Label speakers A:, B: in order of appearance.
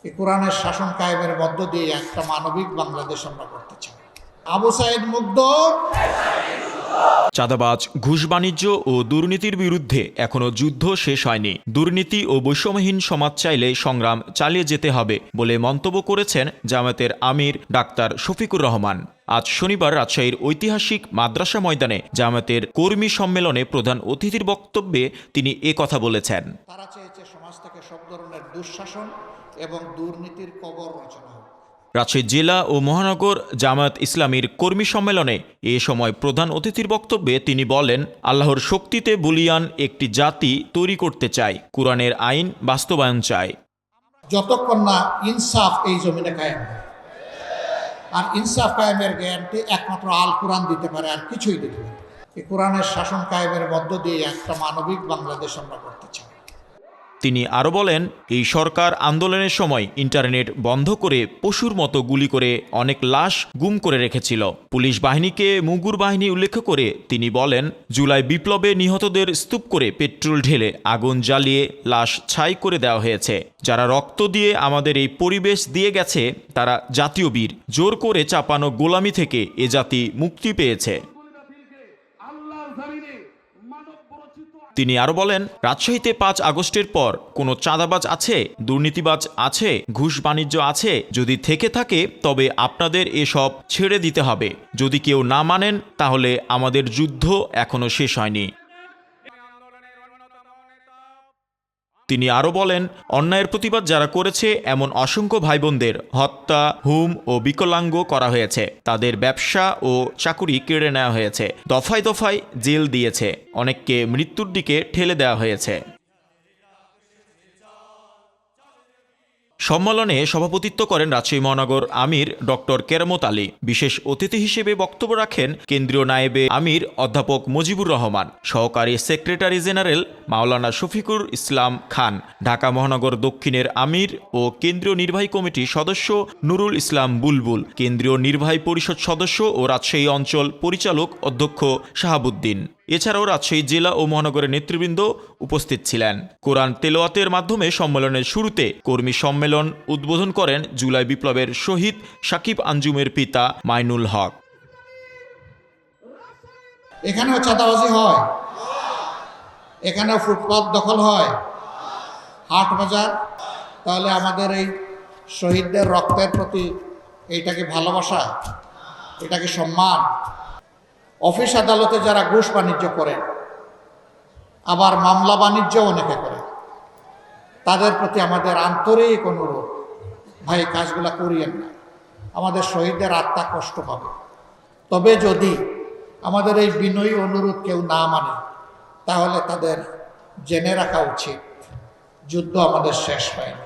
A: এই কোরআনের শাসন কায়েমের মধ্য দিয়ে একটা মানবিক বাংলাদেশ আমরা করতে চাই। আবু সাইদ মুগ্ধ।
B: চাঁদাবাজ, ঘুষ বাণিজ্য ও দুর্নীতির বিরুদ্ধে এখনও যুদ্ধ শেষ হয়নি। দুর্নীতি ও বৈষম্যহীন সমাজ চাইলে সংগ্রাম চালিয়ে যেতে হবে বলে মন্তব্য করেছেন জামায়াতের আমির ডাক্তার শফিকুর রহমান। আজ শনিবার রাজশাহীর ঐতিহাসিক মাদ্রাসা ময়দানে জামায়াতের কর্মী সম্মেলনে প্রধান অতিথির বক্তব্যে তিনি কথা বলেছেন।
A: তারা চেয়েছে সমাজ থেকে সব ধরনের দুঃশাসন এবং দুর্নীতির কবর রচনা হোক।
B: রাজশাহী জেলা ও মহানগর জামায়াত ইসলামীর কর্মী সম্মেলনে এ সময় প্রধান অতিথির বক্তব্যে তিনি বলেন, আল্লাহর শক্তিতে বলীয়ান একটি জাতি তৈরি করতে চাই, কোরআনের আইন বাস্তবায়ন চাই।
A: যতক্ষণ না ইনসাফ এই জমিনে কায়েম হয়, আর ইনসাফ কায়েমের গ্যারান্টি একমাত্র আল কোরআন দিতে পারে, আর কিছুই দিতে পারে। এই কোরআনের শাসন কায়েমের মধ্য দিয়ে একটা মানবিক বাংলাদেশ আমরা করতে চাই।
B: তিনি আরও বলেন, এই সরকার আন্দোলনের সময় ইন্টারনেট বন্ধ করে পশুর মতো গুলি করে অনেক লাশ গুম করে রেখেছিল। পুলিশ বাহিনীকে মুগুর বাহিনী উল্লেখ করে তিনি বলেন, জুলাই বিপ্লবে নিহতদের স্তূপ করে পেট্রোল ঢেলে আগুন জ্বালিয়ে লাশ ছাই করে দেওয়া হয়েছে। যারা রক্ত দিয়ে আমাদের এই পরিবেশ দিয়ে গেছে তারা জাতীয় বীর। জোর করে চাপানো গোলামি থেকে এ জাতি মুক্তি পেয়েছে। তিনি আরও বলেন, রাজশাহীতে 5 আগস্টের পর কোনো চাঁদাবাজ আছে, দুর্নীতিবাজ আছে, ঘুষ বাণিজ্য আছে? যদি থেকে থাকে তবে আপনাদের এসব ছেড়ে দিতে হবে। যদি কেউ না মানেন তাহলে আমাদের যুদ্ধ এখনও শেষ হয়নি। তিনি আরও বলেন, অন্যায়ের প্রতিবাদ যারা করেছে এমন অসংখ্য ভাইবোনদের হত্যা, হুম ও বিকলাঙ্গ করা হয়েছে। তাদের ব্যবসা ও চাকুরি কেড়ে নেওয়া হয়েছে। দফায় দফায় জেল দিয়েছে। অনেককে মৃত্যুর দিকে ঠেলে দেওয়া হয়েছে। সম্মেলনে সভাপতিত্ব করেন রাজশাহী মহানগর আমির ডক্টর কেরামত আলী। বিশেষ অতিথি হিসেবে বক্তব্য রাখেন কেন্দ্রীয় নায়েবে আমির অধ্যাপক মুজিবুর রহমান, সহকারী সেক্রেটারি জেনারেল মাওলানা শফিকুর ইসলাম খান, ঢাকা মহানগর দক্ষিণের আমির ও কেন্দ্রীয় নির্বাহী কমিটির সদস্য নুরুল ইসলাম বুলবুল, কেন্দ্রীয় নির্বাহী পরিষদ সদস্য ও রাজশাহী অঞ্চল পরিচালক অধ্যক্ষ শাহাবুদ্দিন। এছাড়াও রাজশাহী জেলা ও মহানগরের নেতৃবৃন্দ উপস্থিত ছিলেন। কোরআন তেলাওয়াতের মাধ্যমে সম্মেলনের শুরুতে কর্মী সম্মেলন উদ্বোধন করেন জুলাই বিপ্লবের শহীদ সাকিব আঞ্জুমের পিতা মাইনুল হক।
A: এখানেও চাঁদাবাজি হয়, এখানেও ফুটপাত দখল হয়, হাট বাজার। তাহলে আমাদের এই শহীদদের রক্তের প্রতি এইটা কি ভালোবাসা? এটা কি সম্মান? অফিস আদালতে যারা ঘুষ বাণিজ্য করে, আবার মামলা বাণিজ্য অনেকে করে, তাদের প্রতি আমাদের আন্তরিক অনুরোধ, ভাই কাজগুলা করিয়েন না, আমাদের শহীদদের আত্মা কষ্ট পাবে। তবে যদি আমাদের এই বিনয়ী অনুরোধ কেউ না মানে, তাহলে তাদের জেনে রাখা উচিত যুদ্ধ আমাদের শেষ হয়নি।